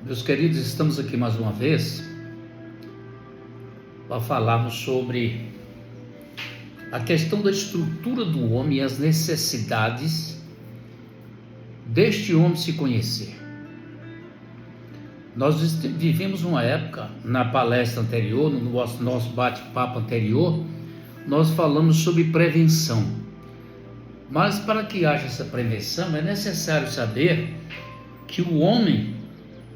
Meus queridos, estamos aqui mais uma vez para falarmos sobre a questão da estrutura do homem e as necessidades deste homem se conhecer. Nós vivemos uma época, na palestra anterior, no nosso bate-papo anterior, nós falamos sobre prevenção. Mas para que haja essa prevenção, é necessário saber que o homem,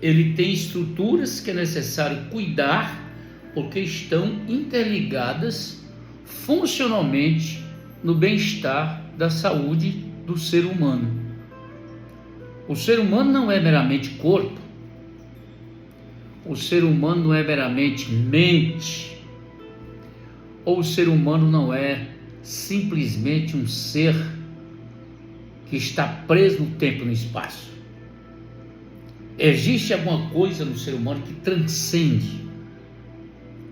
ele tem estruturas que é necessário cuidar, porque estão interligadas funcionalmente no bem-estar da saúde do ser humano. O ser humano não é meramente corpo, o ser humano não é meramente mente, ou o ser humano não é simplesmente um ser que está preso no tempo e no espaço. Existe alguma coisa no ser humano que transcende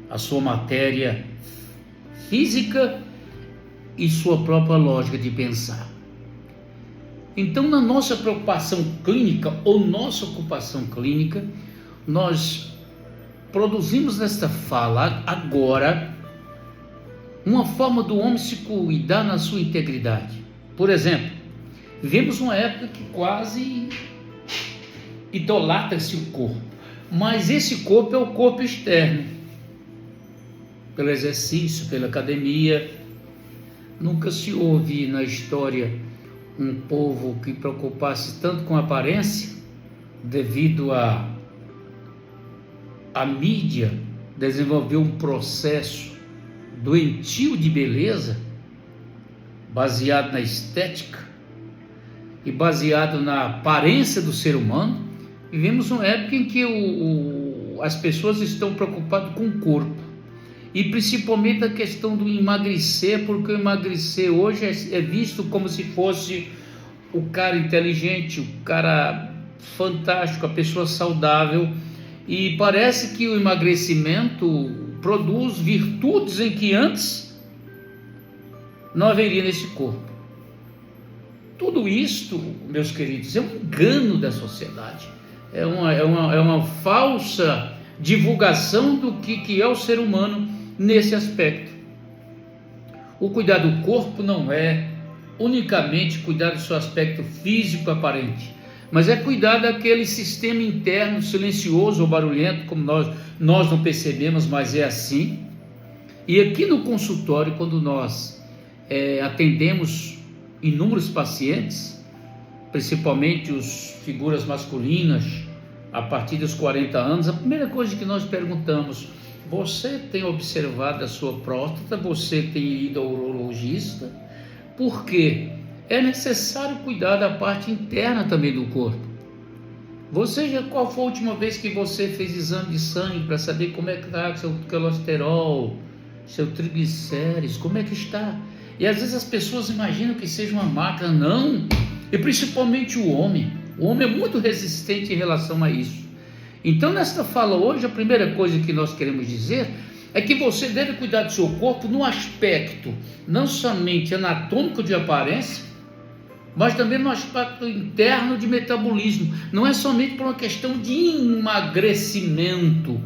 a sua matéria física e sua própria lógica de pensar. Então, na nossa preocupação clínica ou nossa ocupação clínica, nós produzimos nesta fala agora uma forma do homem se cuidar na sua integridade. Por exemplo, vivemos uma época que quase idolatra-se o corpo, mas esse corpo é o corpo externo, pelo exercício, pela academia. Nunca se ouve na história um povo que preocupasse tanto com a aparência, devido a mídia desenvolveu um processo doentio de beleza, baseado na estética e baseado na aparência do ser humano. Vivemos uma época em que as pessoas estão preocupadas com o corpo, e principalmente a questão do emagrecer, porque o emagrecer hoje é visto como se fosse o cara inteligente, o cara fantástico, a pessoa saudável, e parece que o emagrecimento produz virtudes em que antes não haveria nesse corpo. Tudo isto, meus queridos, é um engano da sociedade, é uma falsa divulgação do que é o ser humano nesse aspecto. O cuidar do corpo não é unicamente cuidar do seu aspecto físico aparente, mas é cuidar daquele sistema interno silencioso ou barulhento, como nós não percebemos, mas é assim. E aqui no consultório, quando nós atendemos inúmeros pacientes, principalmente os figuras masculinas, a partir dos 40 anos, a primeira coisa que nós perguntamos: você tem observado a sua próstata? Você tem ido ao urologista? Por quê? É necessário cuidar da parte interna também do corpo. Qual foi a última vez que você fez exame de sangue para saber como é que está seu colesterol, seu triglicérides, como é que está? E às vezes as pessoas imaginam que seja uma máquina. Não, e principalmente o homem é muito resistente em relação a isso. Então, nesta fala hoje, a primeira coisa que nós queremos dizer é que você deve cuidar do seu corpo no aspecto não somente anatômico de aparência, mas também no aspecto interno de metabolismo. Não é somente por uma questão de emagrecimento,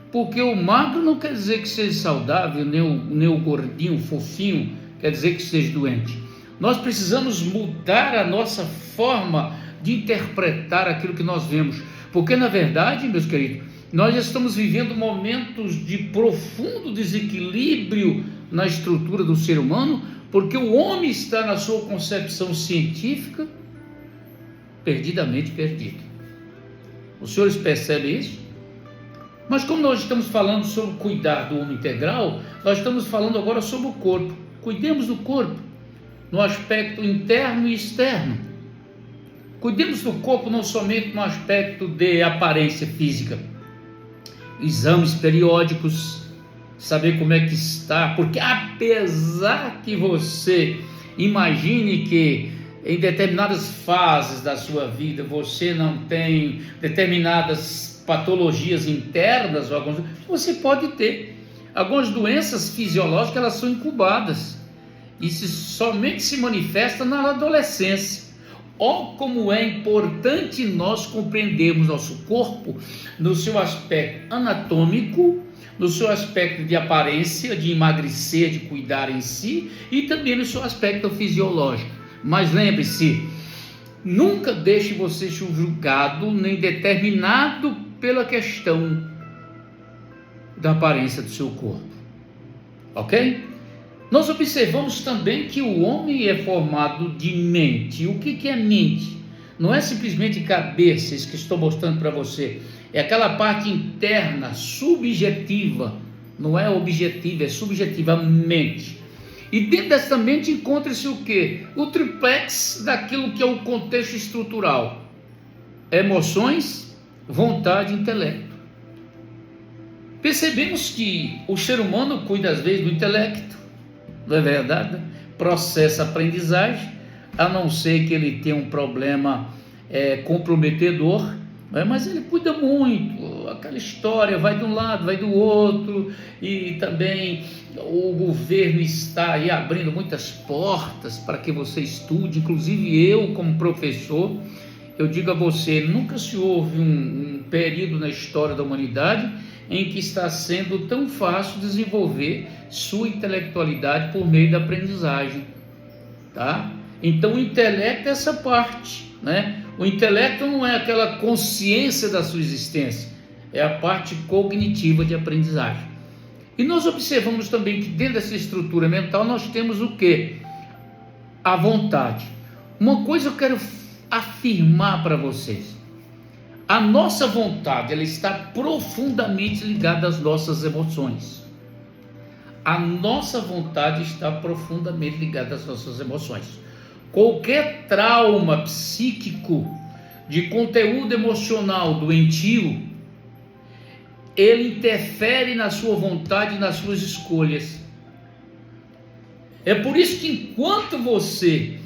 porque o magro não quer dizer que seja saudável, nem o gordinho, o fofinho, quer dizer que seja doente. Nós precisamos mudar a nossa forma de interpretar aquilo que nós vemos, porque na verdade, meus queridos, nós estamos vivendo momentos de profundo desequilíbrio na estrutura do ser humano, porque o homem está, na sua concepção científica, perdidamente perdido. Os senhores percebem isso? Mas como nós estamos falando sobre cuidar do homem integral, nós estamos falando agora sobre o corpo. Cuidemos do corpo no aspecto interno e externo. Cuidemos do corpo não somente no aspecto de aparência física, exames periódicos, saber como é que está, porque apesar que você imagine que em determinadas fases da sua vida você não tem determinadas patologias internas, você pode ter algumas doenças fisiológicas, elas são incubadas e somente se manifestam na adolescência. Ó, como é importante nós compreendermos nosso corpo no seu aspecto anatômico, no seu aspecto de aparência, de emagrecer, de cuidar em si, e também no seu aspecto fisiológico. Mas lembre-se, nunca deixe você ser julgado nem determinado pela questão da aparência do seu corpo, ok? Nós observamos também que o homem é formado de mente. O que é mente? Não é simplesmente cabeça, isso que estou mostrando para você. É aquela parte interna, subjetiva. Não é objetiva, é subjetiva, a mente. E dentro dessa mente encontra-se o quê? O triplex daquilo que é o contexto estrutural: emoções, vontade e intelecto. Percebemos que o ser humano cuida às vezes do intelecto, não é verdade? Processa aprendizagem, a não ser que ele tenha um problema comprometedor, mas ele cuida muito, aquela história, vai de um lado, vai do outro, e também o governo está aí abrindo muitas portas para que você estude, inclusive eu como professor, eu digo a você, nunca se houve um período na história da humanidade em que está sendo tão fácil desenvolver sua intelectualidade por meio da aprendizagem, tá? Então o intelecto é essa parte, né? O intelecto não é aquela consciência da sua existência, é a parte cognitiva de aprendizagem. E nós observamos também que dentro dessa estrutura mental nós temos o quê? A vontade. Uma coisa eu quero afirmar para vocês: a nossa vontade, ela está profundamente ligada às nossas emoções. A nossa vontade está profundamente ligada às nossas emoções. Qualquer trauma psíquico de conteúdo emocional doentio, ele interfere na sua vontade e nas suas escolhas. É por isso que enquanto você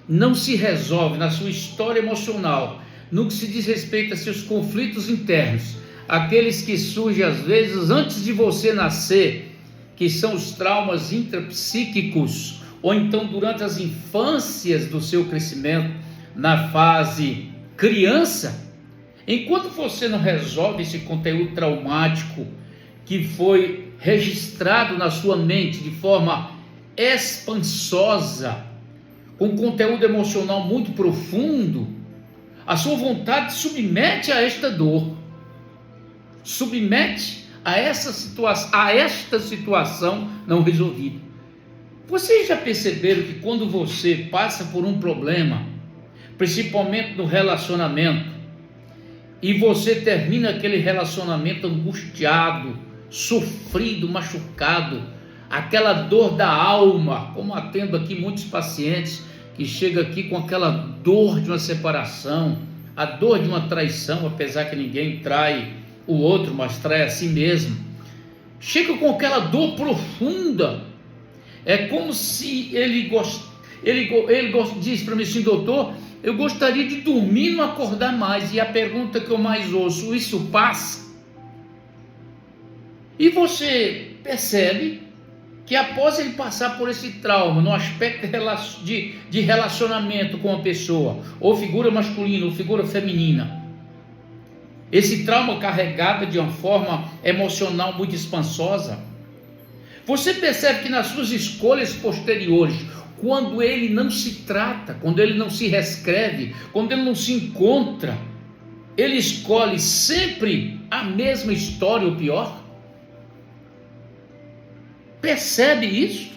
não se resolve na sua história emocional, no que se diz respeito a seus conflitos internos, aqueles que surgem às vezes antes de você nascer, que são os traumas intrapsíquicos, ou então durante as infâncias do seu crescimento, na fase criança, enquanto você não resolve esse conteúdo traumático que foi registrado na sua mente de forma expansosa, com conteúdo emocional muito profundo, a sua vontade submete a esta dor, submete a esta situação não resolvida. Vocês já perceberam que quando você passa por um problema, principalmente no relacionamento, e você termina aquele relacionamento angustiado, sofrido, machucado, aquela dor da alma, como atendo aqui muitos pacientes que chegam aqui com aquela dor de uma separação, a dor de uma traição, apesar que ninguém trai o outro, mas trai a si mesmo, chega com aquela dor profunda. É como se ele diz para mim assim: doutor, eu gostaria de dormir e não acordar mais. E a pergunta que eu mais ouço: isso passa? E você percebe que após ele passar por esse trauma, no aspecto de relacionamento com a pessoa, ou figura masculina ou figura feminina, esse trauma carregado de uma forma emocional muito expansosa, você percebe que nas suas escolhas posteriores, quando ele não se trata, quando ele não se reescreve, quando ele não se encontra, ele escolhe sempre a mesma história ou pior? Percebe isso?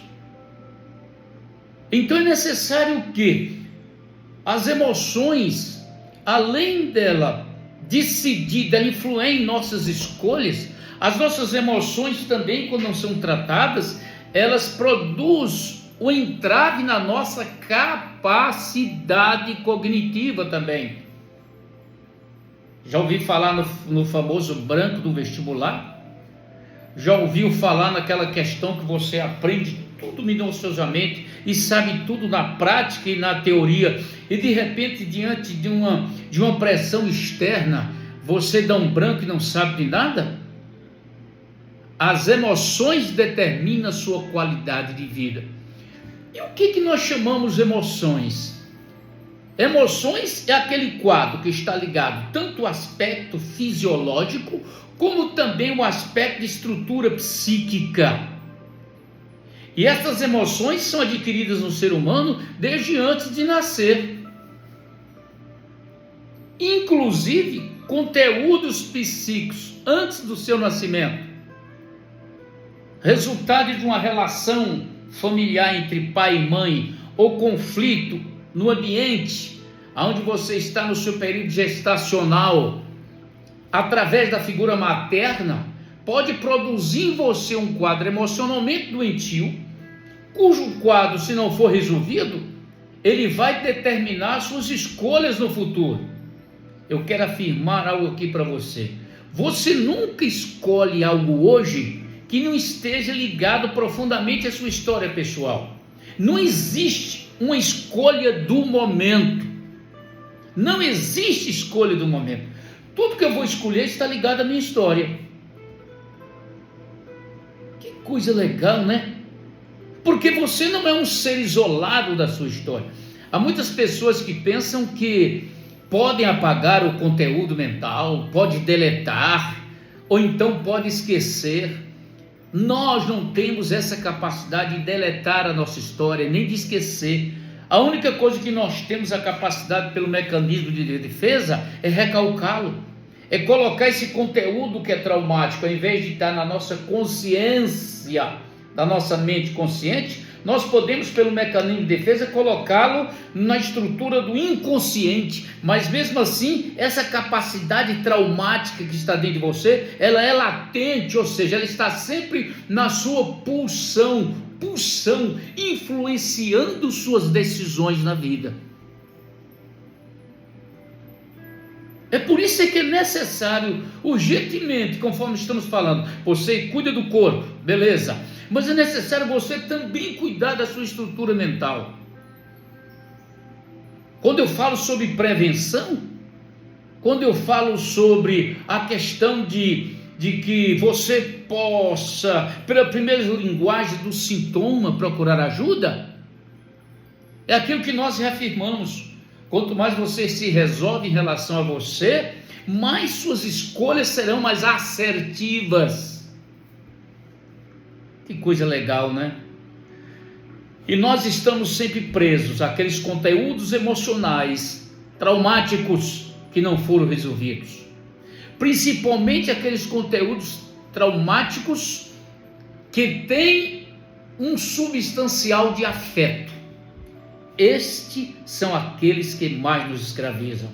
Então é necessário que as emoções, além dela decidir, dela influir em nossas escolhas, as nossas emoções também, quando não são tratadas, elas produzem o entrave na nossa capacidade cognitiva também. Já ouviu falar no famoso branco do vestibular? Já ouviu falar naquela questão que você aprende tudo minuciosamente e sabe tudo na prática e na teoria, e de repente, diante de uma pressão externa, você dá um branco e não sabe de nada? As emoções determinam a sua qualidade de vida. E o que nós chamamos de emoções? Emoções é aquele quadro que está ligado tanto ao aspecto fisiológico, como também o aspecto de estrutura psíquica. E essas emoções são adquiridas no ser humano desde antes de nascer. Inclusive, conteúdos psíquicos antes do seu nascimento, resultado de uma relação familiar entre pai e mãe, ou conflito no ambiente onde você está no seu período gestacional, através da figura materna, pode produzir em você um quadro emocionalmente doentio, cujo quadro, se não for resolvido, ele vai determinar suas escolhas no futuro. Eu quero afirmar algo aqui para você. Você nunca escolhe algo hoje que não esteja ligado profundamente à sua história pessoal. Não existe uma escolha do momento. Não existe escolha do momento. Tudo que eu vou escolher está ligado à minha história. Que coisa legal, né? Porque você não é um ser isolado da sua história. Há muitas pessoas que pensam que podem apagar o conteúdo mental, pode deletar, ou então pode esquecer. Nós não temos essa capacidade de deletar a nossa história, nem de esquecer. A única coisa que nós temos a capacidade pelo mecanismo de defesa é recalcá-lo, é colocar esse conteúdo que é traumático, ao invés de estar na nossa consciência, da nossa mente consciente, nós podemos pelo mecanismo de defesa colocá-lo na estrutura do inconsciente, mas mesmo assim, essa capacidade traumática que está dentro de você, ela é latente, ou seja, ela está sempre na sua pulsão, influenciando suas decisões na vida. É por isso que é necessário, urgentemente, conforme estamos falando, você cuida do corpo, beleza, mas é necessário você também cuidar da sua estrutura mental. Quando eu falo sobre prevenção, quando eu falo sobre a questão de que você possa, pela primeira linguagem do sintoma, procurar ajuda, é aquilo que nós reafirmamos. Quanto mais você se resolve em relação a você, mais suas escolhas serão mais assertivas. Que coisa legal, né? E nós estamos sempre presos àqueles conteúdos emocionais traumáticos que não foram resolvidos. Principalmente aqueles conteúdos traumáticos que têm um substancial de afeto. Estes são aqueles que mais nos escravizam.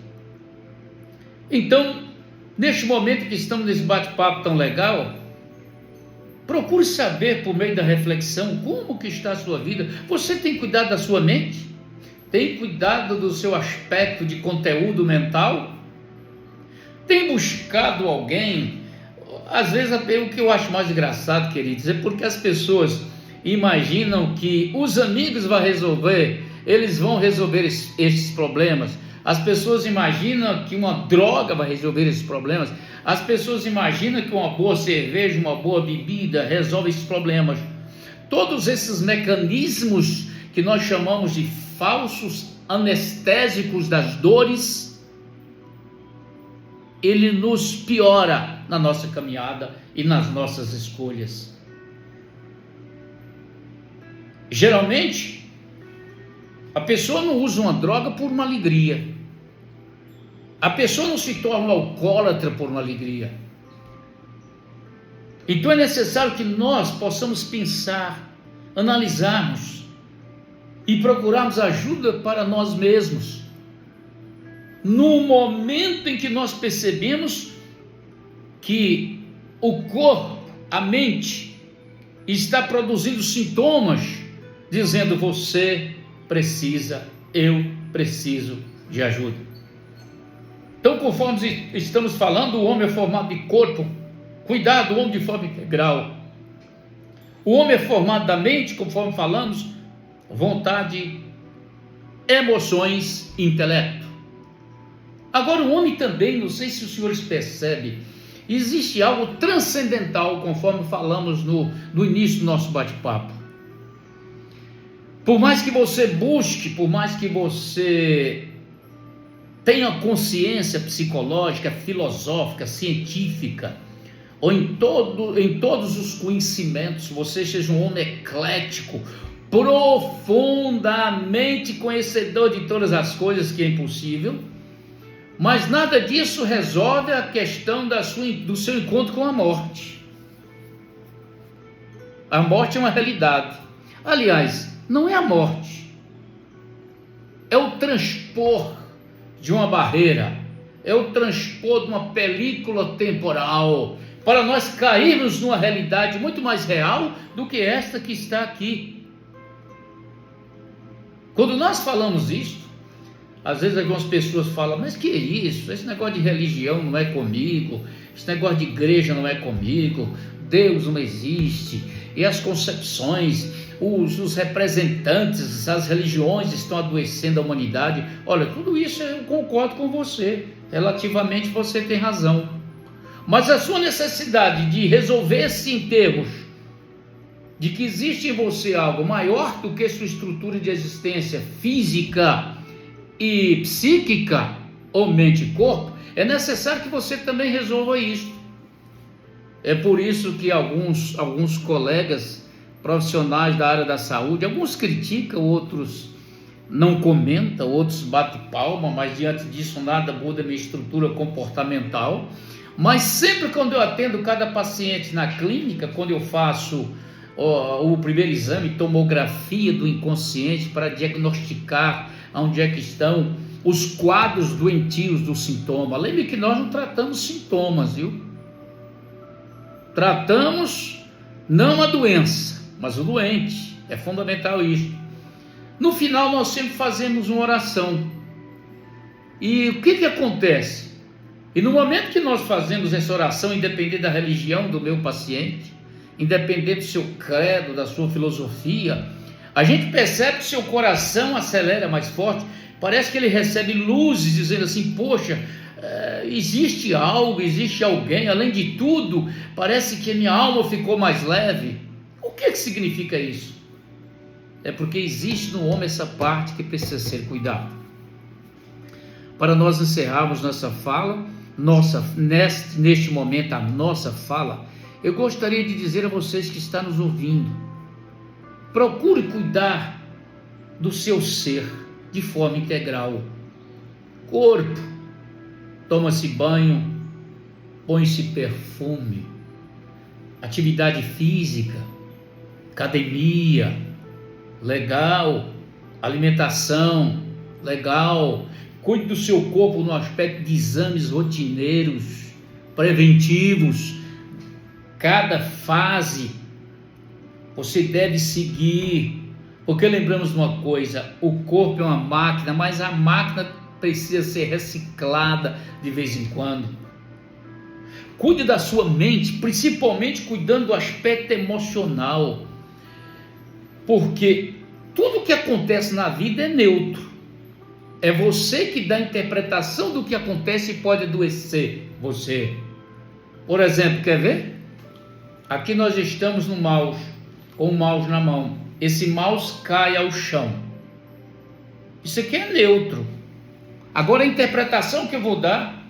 Então, neste momento que estamos nesse bate-papo tão legal, procure saber por meio da reflexão como que está a sua vida. Você tem cuidado da sua mente? Tem cuidado do seu aspecto de conteúdo mental? Tem buscado alguém? Às vezes o que eu acho mais engraçado, queridos, é porque as pessoas imaginam que os amigos eles vão resolver esses problemas. As pessoas imaginam que uma droga vai resolver esses problemas. As pessoas imaginam que uma boa cerveja, uma boa bebida resolve esses problemas. Todos esses mecanismos que nós chamamos de falsos anestésicos das dores, ele nos piora na nossa caminhada e nas nossas escolhas. Geralmente, a pessoa não usa uma droga por uma alegria. A pessoa não se torna um alcoólatra por uma alegria. Então é necessário que nós possamos pensar, analisarmos e procurarmos ajuda para nós mesmos. No momento em que nós percebemos que o corpo, a mente, está produzindo sintomas, dizendo você precisa, eu preciso de ajuda. Então, conforme estamos falando, o homem é formado de corpo, cuidado, o homem de forma integral. O homem é formado da mente, conforme falamos, vontade, emoções, intelecto. Agora, o homem também, não sei se os senhores percebem, existe algo transcendental, conforme falamos no início do nosso bate-papo. Por mais que você busque, por mais que você tenha consciência psicológica, filosófica, científica, ou em todos os conhecimentos, você seja um homem eclético, profundamente conhecedor de todas as coisas, que é impossível, mas nada disso resolve a questão do seu encontro com a morte. A morte é uma realidade. Aliás, não é a morte, é o transpor de uma barreira, é o transpor de uma película temporal, para nós cairmos numa realidade muito mais real do que esta que está aqui. Quando nós falamos isto, às vezes algumas pessoas falam, mas que é isso? Esse negócio de religião não é comigo, esse negócio de igreja não é comigo, Deus não existe, e as concepções, os representantes, as religiões estão adoecendo a humanidade. Olha, tudo isso eu concordo com você, relativamente você tem razão. Mas a sua necessidade de resolver-se em termos de que existe em você algo maior do que sua estrutura de existência física e psíquica, ou mente e corpo, é necessário que você também resolva isso. É por isso que alguns colegas profissionais da área da saúde, alguns criticam, outros não comentam, outros batem palma, mas diante disso nada muda minha estrutura comportamental. Mas sempre quando eu atendo cada paciente na clínica, quando eu faço o primeiro exame, tomografia do inconsciente, para diagnosticar onde é que estão os quadros doentios do sintoma. Lembre que nós não tratamos sintomas, viu? Tratamos não a doença, mas o doente. É fundamental isso. No final nós sempre fazemos uma oração. E o que acontece? E no momento que nós fazemos essa oração, independente da religião do meu paciente, independente do seu credo, da sua filosofia, a gente percebe que seu coração acelera mais forte, parece que ele recebe luzes dizendo assim, poxa, existe algo, existe alguém, além de tudo, parece que a minha alma ficou mais leve. O que significa isso? É porque existe no homem essa parte que precisa ser cuidada. Para nós encerrarmos nossa fala, neste momento a nossa fala, eu gostaria de dizer a vocês que estão nos ouvindo, procure cuidar do seu ser de forma integral. Corpo, toma-se banho, põe-se perfume, atividade física, academia, legal, alimentação, legal. Cuide do seu corpo no aspecto de exames rotineiros, preventivos. Cada fase você deve seguir, porque lembramos de uma coisa, o corpo é uma máquina, mas a máquina precisa ser reciclada de vez em quando. Cuide da sua mente, principalmente cuidando do aspecto emocional, porque tudo que acontece na vida é neutro. É você que dá a interpretação do que acontece e pode adoecer você. Por exemplo, quer ver? Aqui nós estamos no mouse, com o mouse na mão. Esse mouse cai ao chão. Isso aqui é neutro. Agora a interpretação que eu vou dar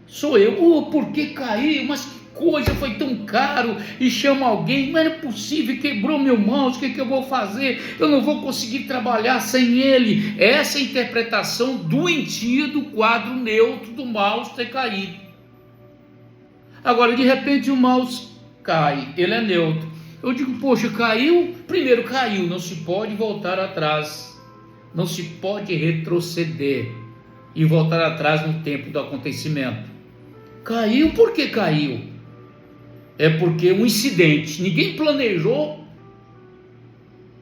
sou eu. Por que caiu? Mas que coisa, foi tão caro. E chama alguém, mas não é possível, quebrou meu mouse, o que eu vou fazer? Eu não vou conseguir trabalhar sem ele. Essa é a interpretação doentia do quadro neutro do mouse ter caído. Agora, de repente, o mouse cai, ele é neutro. Eu digo, poxa, caiu? Primeiro caiu, não se pode voltar atrás, não se pode retroceder e voltar atrás no tempo do acontecimento. Caiu, por que caiu? É porque um incidente, ninguém planejou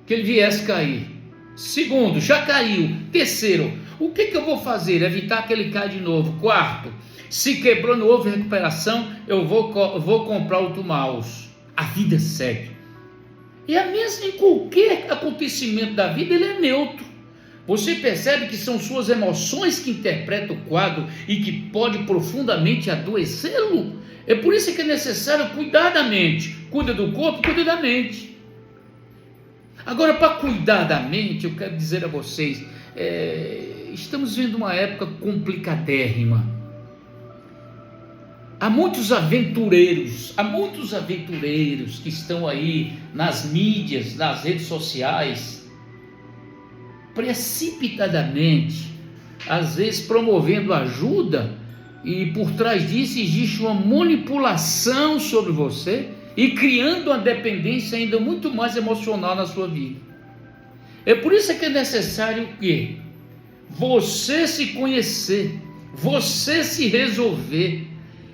que ele viesse cair. Segundo, já caiu. Terceiro, o que eu vou fazer? Evitar que ele caia de novo. Quarto, se quebrou, não houve recuperação, eu vou comprar outro mouse. A vida segue. E a mesma em qualquer acontecimento da vida, ele é neutro. Você percebe que são suas emoções que interpretam o quadro e que pode profundamente adoecê-lo. É por isso que é necessário cuidar da mente. Cuida do corpo, cuida da mente. Agora, para cuidar da mente, eu quero dizer a vocês, estamos vendo uma época complicadérrima. Há muitos aventureiros que estão aí nas mídias, nas redes sociais, precipitadamente, às vezes promovendo ajuda, e por trás disso existe uma manipulação sobre você e criando uma dependência ainda muito mais emocional na sua vida. É por isso que é necessário que você se conhecer, você se resolver,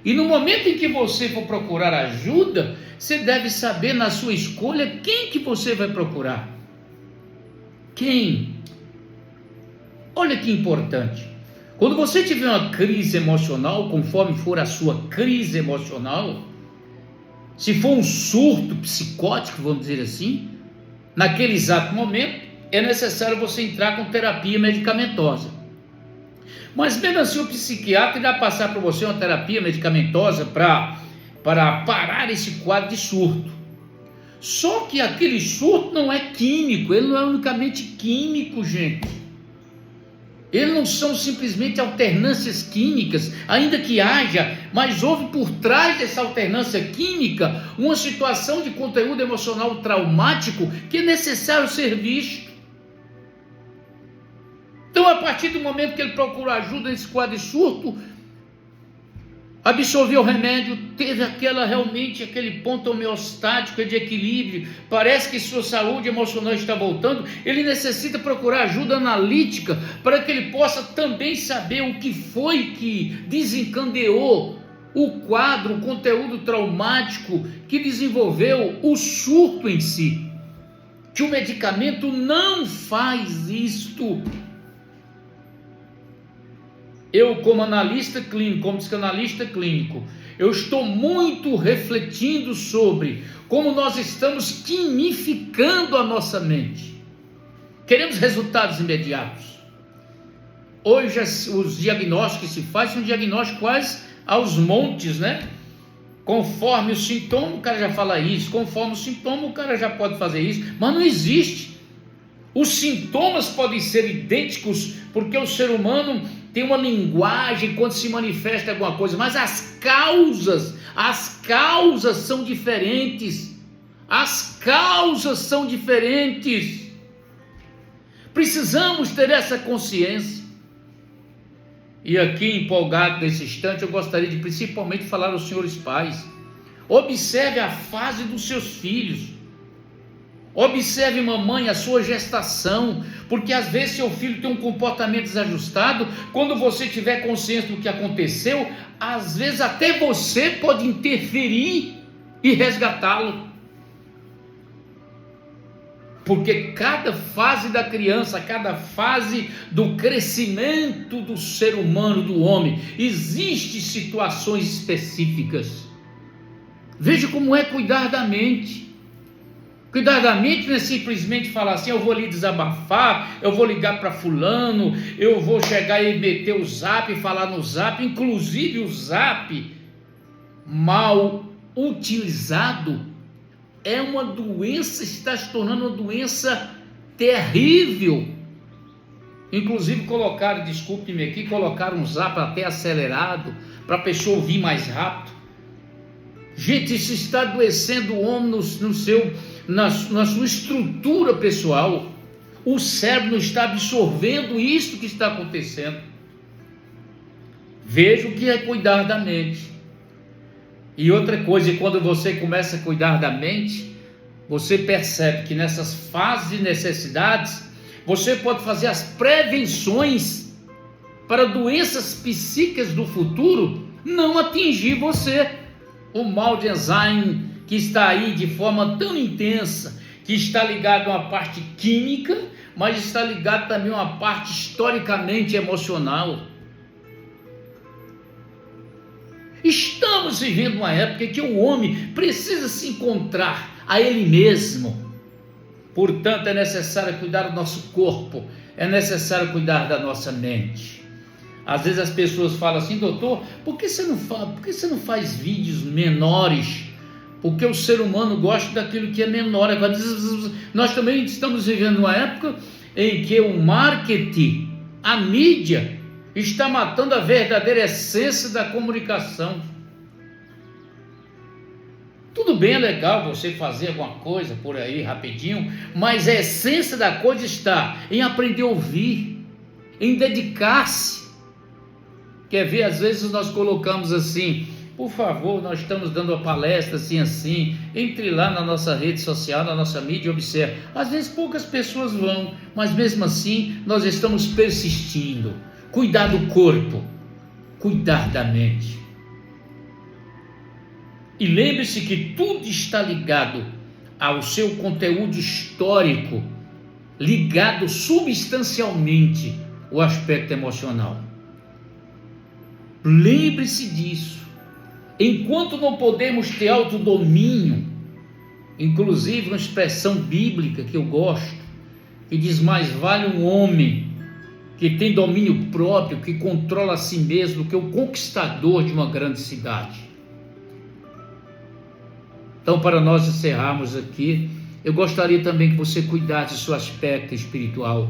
e no momento em que você for procurar ajuda, você deve saber na sua escolha quem que você vai procurar. Quem? Olha que importante. Quando você tiver uma crise emocional, conforme for a sua crise emocional, se for um surto psicótico, vamos dizer assim, naquele exato momento, é necessário você entrar com terapia medicamentosa. Mas mesmo assim o psiquiatra irá passar para você uma terapia medicamentosa para parar esse quadro de surto. Só que aquele surto não é químico, ele não é unicamente químico, gente. Eles não são simplesmente alternâncias químicas, ainda que haja, mas houve por trás dessa alternância química uma situação de conteúdo emocional traumático que é necessário ser visto. Então, a partir do momento que ele procurou ajuda nesse quadro de surto, absorveu o remédio, teve realmente aquele ponto homeostático de equilíbrio, parece que sua saúde emocional está voltando, ele necessita procurar ajuda analítica para que ele possa também saber o que foi que desencadeou o quadro, o conteúdo traumático que desenvolveu o surto em si. Que o medicamento não faz isto. Eu, como analista clínico, como psicanalista clínico, eu estou muito refletindo sobre como nós estamos quimificando a nossa mente. Queremos resultados imediatos. Hoje os diagnósticos que se fazem são diagnósticos quase aos montes, né? Conforme o sintoma, o cara já fala isso. Conforme o sintoma, o cara já pode fazer isso. Mas não existe. Os sintomas podem ser idênticos, porque o ser humano tem uma linguagem quando se manifesta alguma coisa, mas as causas são diferentes. As causas são diferentes. Precisamos ter essa consciência. E aqui, empolgado nesse instante, eu gostaria de principalmente falar aos senhores pais. Observe a fase dos seus filhos. Observe, mamãe, a sua gestação, porque às vezes seu filho tem um comportamento desajustado. Quando você tiver consciência do que aconteceu, às vezes até você pode interferir e resgatá-lo. Porque cada fase da criança, cada fase do crescimento do ser humano, do homem, existem situações específicas. Veja como é cuidar da mente. Cuidar da mente não é simplesmente falar assim, eu vou ali desabafar, eu vou ligar para fulano, eu vou chegar e meter o zap e falar no zap. Inclusive o zap mal utilizado é uma doença, está se tornando uma doença terrível. Inclusive colocaram, desculpe-me aqui, colocaram um zap até acelerado, para a pessoa ouvir mais rápido. Gente, isso está adoecendo o homem na sua estrutura pessoal. O cérebro não está absorvendo isso que está acontecendo. Veja o que é cuidar da mente. E outra coisa, quando você começa a cuidar da mente, você percebe que nessas fases de necessidades, você pode fazer as prevenções para doenças psíquicas do futuro não atingir você. O mal de Alzheimer, que está aí de forma tão intensa, que está ligado a uma parte química, mas está ligado também a uma parte historicamente emocional. Estamos vivendo uma época em que o homem precisa se encontrar a ele mesmo. Portanto, é necessário cuidar do nosso corpo, é necessário cuidar da nossa mente. Às vezes as pessoas falam assim, doutor, por que você não faz vídeos menores? Porque o ser humano gosta daquilo que é menor. Nós também estamos vivendo uma época em que o marketing, A mídia está matando a verdadeira essência da comunicação. Tudo bem, é legal você fazer alguma coisa por aí rapidinho, mas a essência da coisa está em aprender a ouvir, em dedicar-se. Quer ver, às vezes nós colocamos assim: por favor, nós estamos dando uma palestra assim, entre lá na nossa rede social, na nossa mídia, observe. Às vezes poucas pessoas vão, mas mesmo assim nós estamos persistindo. Cuidar do corpo, cuidar da mente. E lembre-se que tudo está ligado ao seu conteúdo histórico, ligado substancialmente ao aspecto emocional. Lembre-se disso. Enquanto não podemos ter autodomínio, inclusive uma expressão bíblica que eu gosto, que diz: mais vale um homem que tem domínio próprio, que controla a si mesmo, do que o conquistador de uma grande cidade. Então, para nós encerrarmos aqui, eu gostaria também que você cuidasse do seu aspecto espiritual,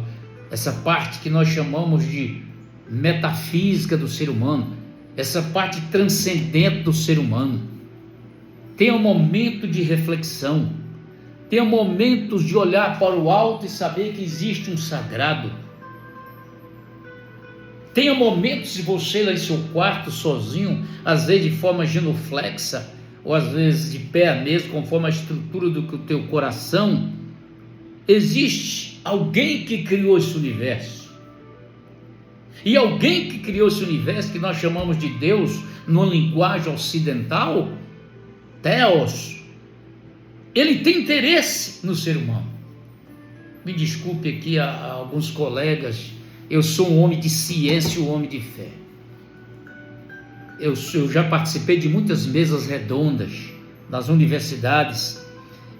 essa parte que nós chamamos de metafísica do ser humano, essa parte transcendente do ser humano. Tenha um momento de reflexão, tenha momentos de olhar para o alto e saber que existe um sagrado. Tenha momentos de você lá em seu quarto sozinho, às vezes de forma genuflexa, ou às vezes de pé mesmo, conforme a estrutura do teu coração. Existe alguém que criou esse universo. E alguém que criou esse universo, que nós chamamos de Deus, numa linguagem ocidental, Theos, ele tem interesse no ser humano. Me desculpe aqui a alguns colegas, eu sou um homem de ciência e um homem de fé. Eu já participei de muitas mesas redondas nas universidades,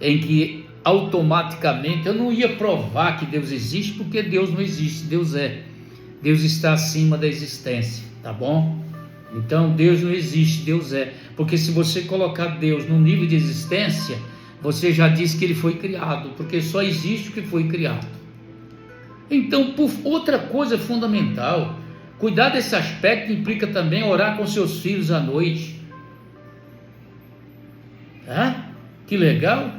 em que automaticamente eu não ia provar que Deus existe, porque Deus não existe, Deus é. Deus está acima da existência, tá bom? Então Deus não existe, Deus é. Porque se você colocar Deus no nível de existência, você já diz que ele foi criado, porque só existe o que foi criado. Então, outra coisa fundamental, cuidar desse aspecto implica também orar com seus filhos à noite. Que legal!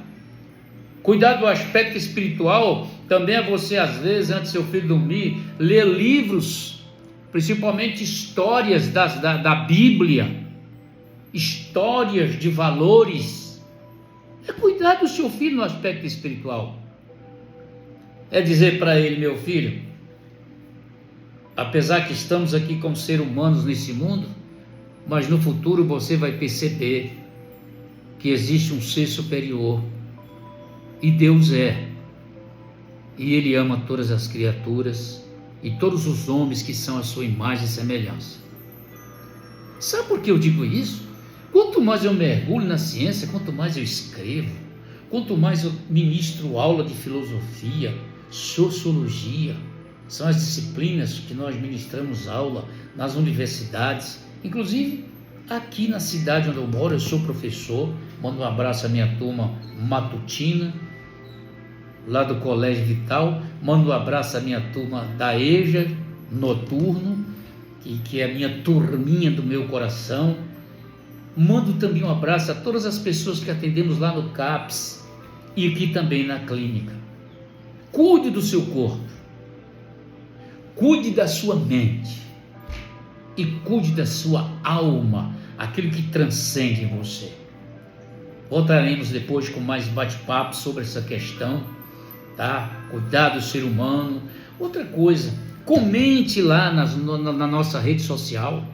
Cuidar do aspecto espiritual também é você, às vezes, antes do seu filho dormir, ler livros, principalmente histórias da Bíblia, histórias de valores. É cuidar do seu filho no aspecto espiritual. É dizer para ele: meu filho, apesar que estamos aqui como seres humanos nesse mundo, mas no futuro você vai perceber que existe um ser superior, e Deus é, e Ele ama todas as criaturas e todos os homens que são a sua imagem e semelhança. Sabe por que eu digo isso? Quanto mais eu mergulho na ciência, quanto mais eu escrevo, quanto mais eu ministro aula de filosofia, sociologia, são as disciplinas que nós ministramos aula nas universidades, inclusive aqui na cidade onde eu moro. Eu sou professor, mando um abraço à minha turma matutina, lá do Colégio Vital, mando um abraço à minha turma da EJA, noturno, que é a minha turminha do meu coração. Mando também um abraço a todas as pessoas que atendemos lá no CAPS e aqui também na clínica. Cuide do seu corpo, cuide da sua mente e cuide da sua alma, aquilo que transcende em você. Voltaremos depois com mais bate-papo sobre essa questão, tá? Cuidar do ser humano. Outra coisa, comente lá na nossa rede social.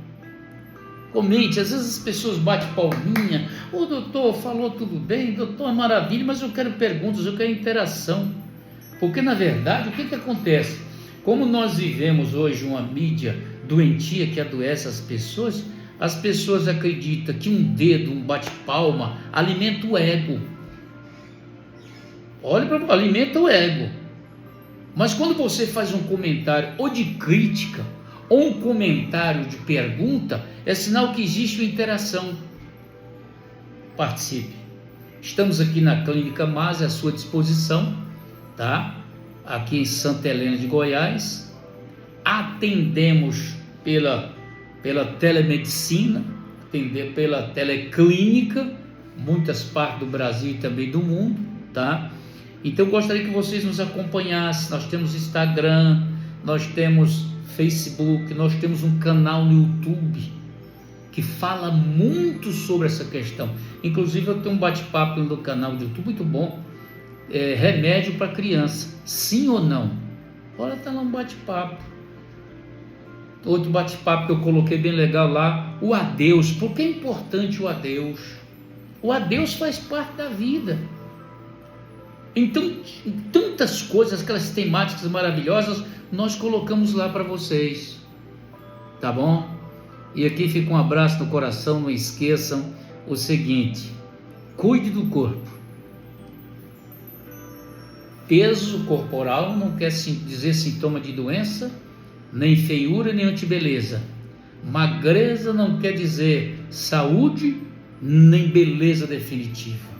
Comente. Às vezes as pessoas batem palminha: ô doutor, falou tudo bem, doutor, é maravilha, mas eu quero perguntas, eu quero interação. Porque na verdade, o que acontece? Como nós vivemos hoje uma mídia doentia que adoece as pessoas acreditam que um dedo, um bate-palma, alimenta o ego. Olha para você, alimenta o ego. Mas quando você faz um comentário ou de crítica, ou um comentário de pergunta, é sinal que existe uma interação. Participe. Estamos aqui na Clínica Mas à sua disposição, tá? Aqui em Santa Helena de Goiás. atendemos pela telemedicina, pela teleclínica, muitas partes do Brasil e também do mundo, tá? Então eu gostaria que vocês nos acompanhassem. Nós temos Instagram, nós temos Facebook, nós temos um canal no YouTube que fala muito sobre essa questão. Inclusive eu tenho um bate-papo no canal do YouTube muito bom, remédio para criança, sim ou não? Olha, tá lá um bate-papo. Outro bate-papo que eu coloquei bem legal lá, o adeus. Por que é importante o adeus? O adeus faz parte da vida. Então, tantas coisas, aquelas temáticas maravilhosas, nós colocamos lá para vocês, tá bom? E aqui fica um abraço no coração. Não esqueçam o seguinte: cuide do corpo. Peso corporal não quer dizer sintoma de doença, nem feiura, nem antibeleza. Magreza não quer dizer saúde, nem beleza definitiva.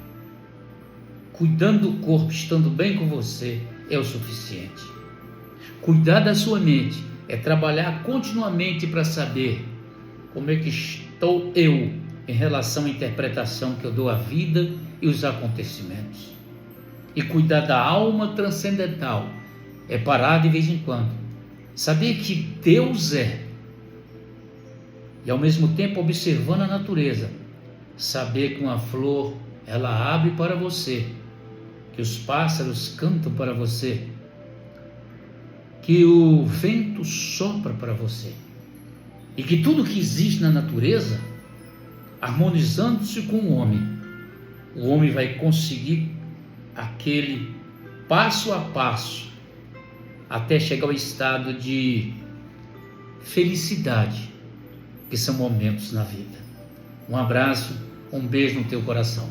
Cuidando do corpo, estando bem com você, é o suficiente. Cuidar da sua mente é trabalhar continuamente para saber como é que estou eu em relação à interpretação que eu dou à vida e os acontecimentos. E cuidar da alma transcendental é parar de vez em quando, saber que Deus é, e ao mesmo tempo observando a natureza, saber que uma flor ela abre para você, que os pássaros cantam para você, que o vento sopra para você, e que tudo que existe na natureza, harmonizando-se com o homem vai conseguir aquele passo a passo até chegar ao estado de felicidade, que são momentos na vida. Um abraço, um beijo no teu coração.